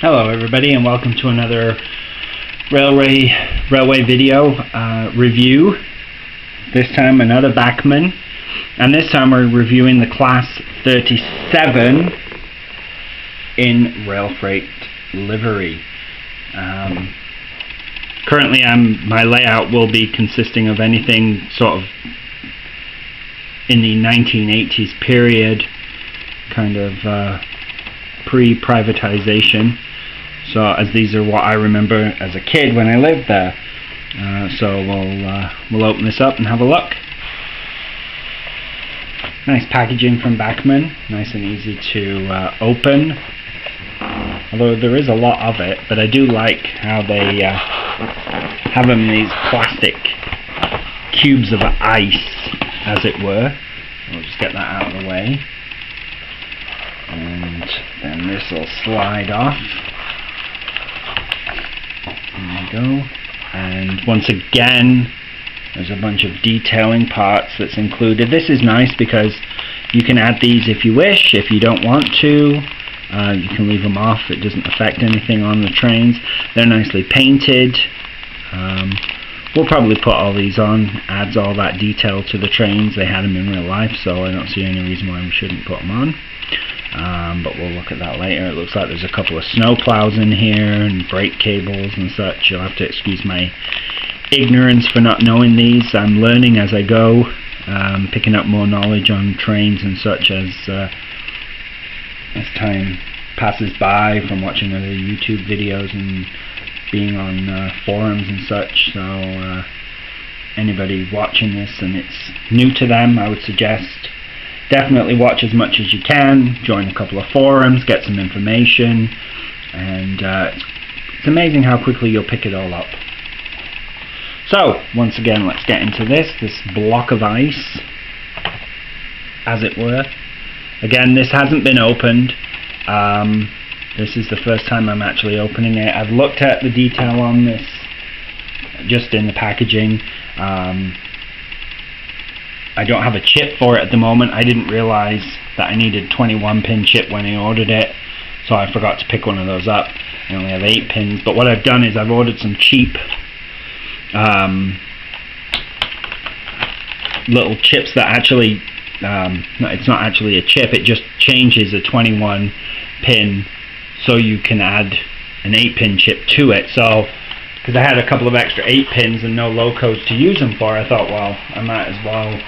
Hello everybody, and welcome to another railway video review. This time another Bachmann, and this time we're reviewing the Class 37 in Railfreight livery. Currently my layout will be consisting of anything sort of in the 1980s period, kind of pre-privatization. So, as these are what I remember as a kid when I lived there. So we'll open this up and have a look. Nice packaging from Bachmann, nice and easy to open. Although there is a lot of it, but I do like how they have them in these plastic cubes of ice, as it were. We'll just get that out of the way. And then this will slide off. There we go. And once again, there's a bunch of detailing parts that's included. This is nice because you can add these if you wish. If you don't want to, you can leave them off. It doesn't affect anything on the trains. They're nicely painted. We'll probably put all these on. Adds all that detail to the trains. They had them in real life, so I don't see any reason why we shouldn't put them on. But we'll look at that later. It looks like there's a couple of snow plows in here and brake cables and such. You'll have to excuse my ignorance for not knowing these. I'm learning as I go, picking up more knowledge on trains and such as time passes by from watching other YouTube videos and being on forums and such. So anybody watching this and it's new to them, I would suggest definitely watch as much as you can, join a couple of forums, get some information, and it's amazing how quickly you'll pick it all up. So, once again, let's get into this block of ice, as it were. Again, this hasn't been opened. This is the first time I'm actually opening it. I've looked at the detail on this just in the packaging. I don't have a chip for it at the moment. I didn't realize that I needed 21 pin chip when I ordered it, so I forgot to pick one of those up. I only have 8 pins, but what I've done is I've ordered some cheap little chips that actually, it's not actually a chip, it just changes a 21 pin so you can add an 8 pin chip to it. So, because I had a couple of extra 8 pins and no locos to use them for, I thought, well, I might as well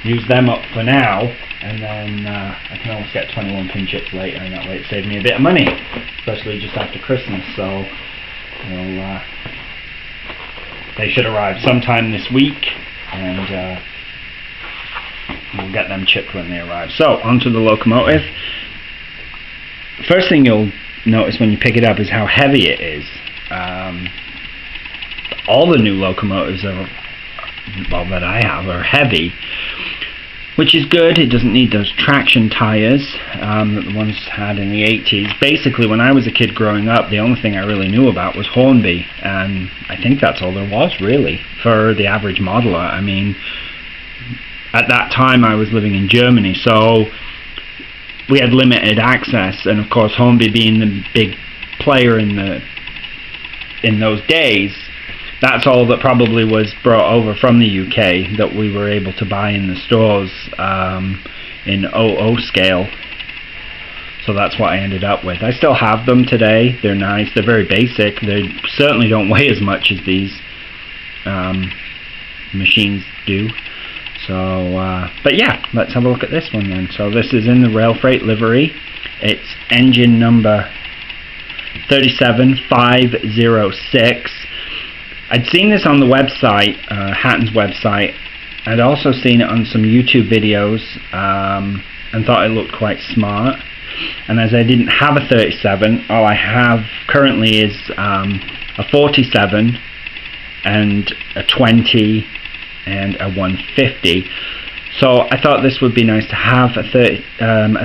use them up for now, and then I can always get 21 pin chips later, and that way it saved me a bit of money, especially just after Christmas. So they should arrive sometime this week, and we'll get them chipped when they arrive. So, onto the locomotive. First thing you'll notice when you pick it up is how heavy it is. All the new locomotives that I have are heavy, which is good. It doesn't need those traction tires that the ones had in the 80s. Basically, when I was a kid growing up, the only thing I really knew about was Hornby, and I think that's all there was really for the average modeler. I mean, at that time I was living in Germany, so we had limited access, and of course Hornby being the big player in those days, that's all that probably was brought over from the UK that we were able to buy in the stores in 00 scale. So that's what I ended up with. I still have them today. They're nice. They're very basic. They certainly don't weigh as much as these machines do. So, but yeah, let's have a look at this one then. So this is in the Railfreight livery. It's engine number 37506. I'd seen this on the website, Hatton's website. I'd also seen it on some YouTube videos and thought it looked quite smart. And as I didn't have a 37, all I have currently is a 47 and a 20 and a 150. So I thought this would be nice to have a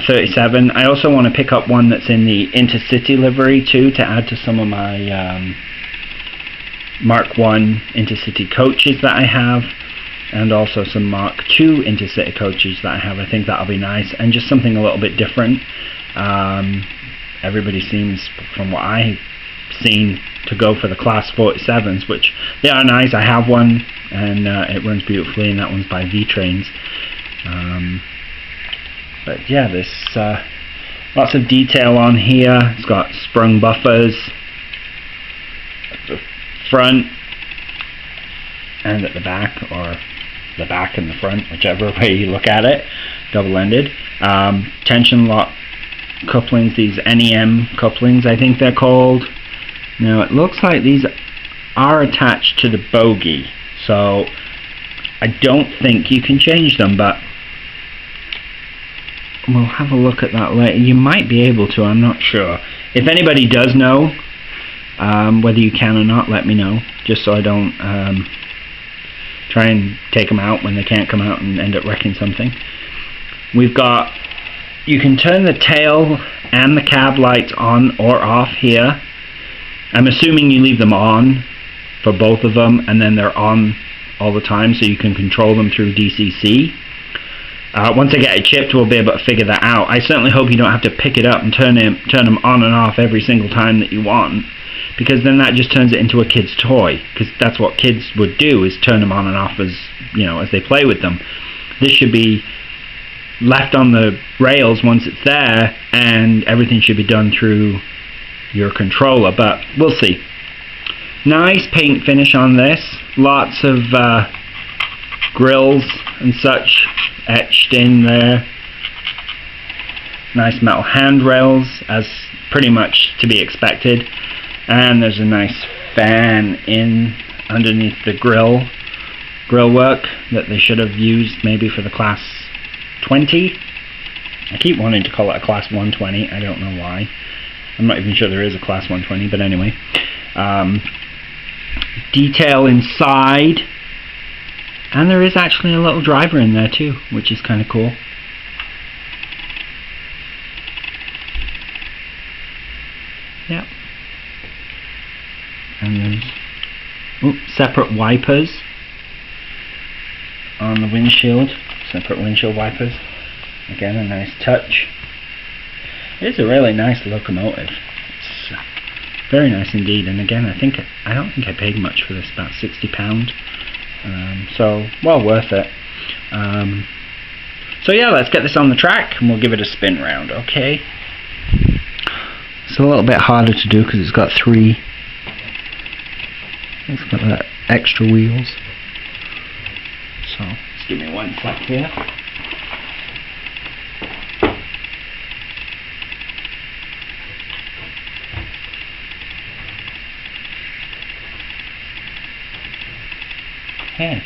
37. I also want to pick up one that's in the Intercity livery too, to add to some of my Mark 1 Intercity coaches that I have, and also some Mark 2 Intercity coaches that I have. I think that'll be nice, and just something a little bit different. everybody seems, from what I've seen, to go for the Class 47s, which they are nice. I have one, and it runs beautifully, and that one's by V-Trains. But yeah, there's lots of detail on here. It's got sprung buffers at the front and at the back, or the back and the front, whichever way you look at it. Double-ended. Tension lock couplings, these NEM couplings I think they're called. Now it looks like these are attached to the bogie, so I don't think you can change them, but we'll have a look at that later. You might be able to, I'm not sure. If anybody does know whether you can or not, let me know, just so I don't try and take them out when they can't come out and end up wrecking something. We've got, you can turn the tail and the cab lights on or off here. I'm assuming you leave them on for both of them, and then they're on all the time, so you can control them through DCC. Once I get it chipped, we'll be able to figure that out. I certainly hope you don't have to pick it up and turn them on and off every single time that you want, because then that just turns it into a kid's toy, because that's what kids would do, is turn them on and off as, you know, as they play with them. This should be left on the rails once it's there, and everything should be done through your controller, but we'll see. Nice paint finish on this. Lots of grills and such etched in there. Nice metal handrails, as pretty much to be expected. And there's a nice fan in underneath the grill work that they should have used maybe for the Class 20. I keep wanting to call it a Class 120. I don't know why. I'm not even sure there is a Class 120, but anyway. Detail inside. And there is actually a little driver in there too, which is kind of cool. Yep. And there's separate wipers on the windshield. Separate windshield wipers. Again, a nice touch. It is a really nice locomotive. It's very nice indeed. And again, I don't think I paid much for this, about £60. So well worth it. So yeah, let's get this on the track and we'll give it a spin round. Okay. It's a little bit harder to do because it's got that extra wheels. So just give me one sec here. Okay.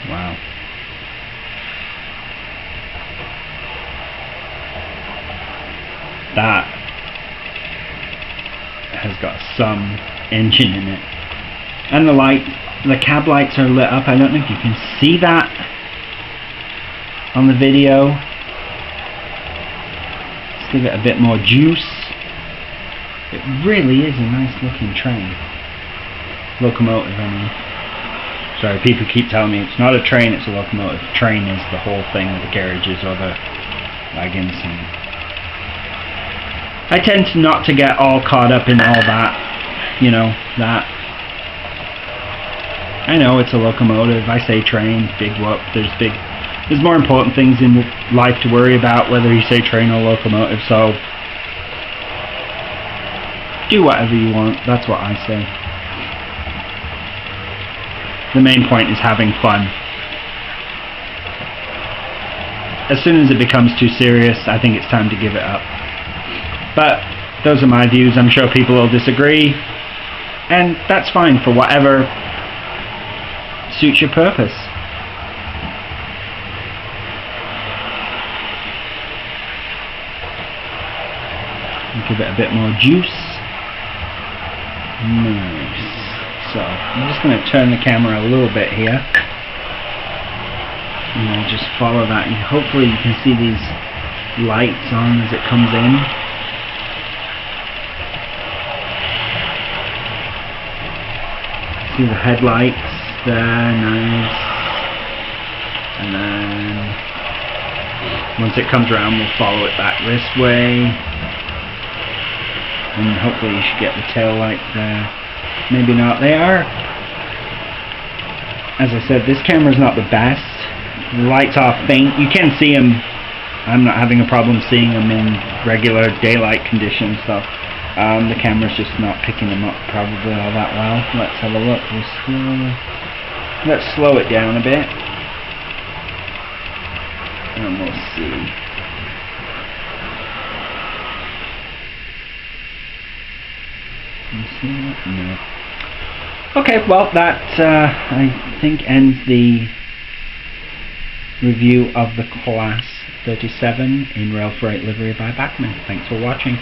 Wow. That has got some engine in it. And the cab lights are lit up. I don't know if you can see that on the video. Let's give it a bit more juice. It really is a nice looking train. Locomotive, I mean. Sorry, people keep telling me it's not a train, it's a locomotive. Train is the whole thing with the carriages or the wagons. And I tend not to get all caught up in all that, you know, that. I know it's a locomotive, I say train, big whoop, there's more important things in life to worry about, whether you say train or locomotive, so do whatever you want, that's what I say. The main point is having fun. As soon as it becomes too serious, I think it's time to give it up. But those are my views. I'm sure people will disagree, and that's fine, for whatever suits your purpose. Give it a bit more juice. Nice. So I'm just going to turn the camera a little bit here, and I'll just follow that, and hopefully you can see these lights on as it comes in. See the headlights there, nice. And then once it comes around, we'll follow it back this way, and hopefully you should get the tail light there. Maybe not. They are, as I said, this camera's not the best. The lights are faint. You can see them. I'm not having a problem seeing them in regular daylight conditions, so the camera's just not picking them up probably all that well. Let's have a look. Let's slow it down a bit, and we'll see. Can you see that? No. Okay, well that I think ends the review of the Class 37 in Railfreight livery by Bachmann. Thanks for watching.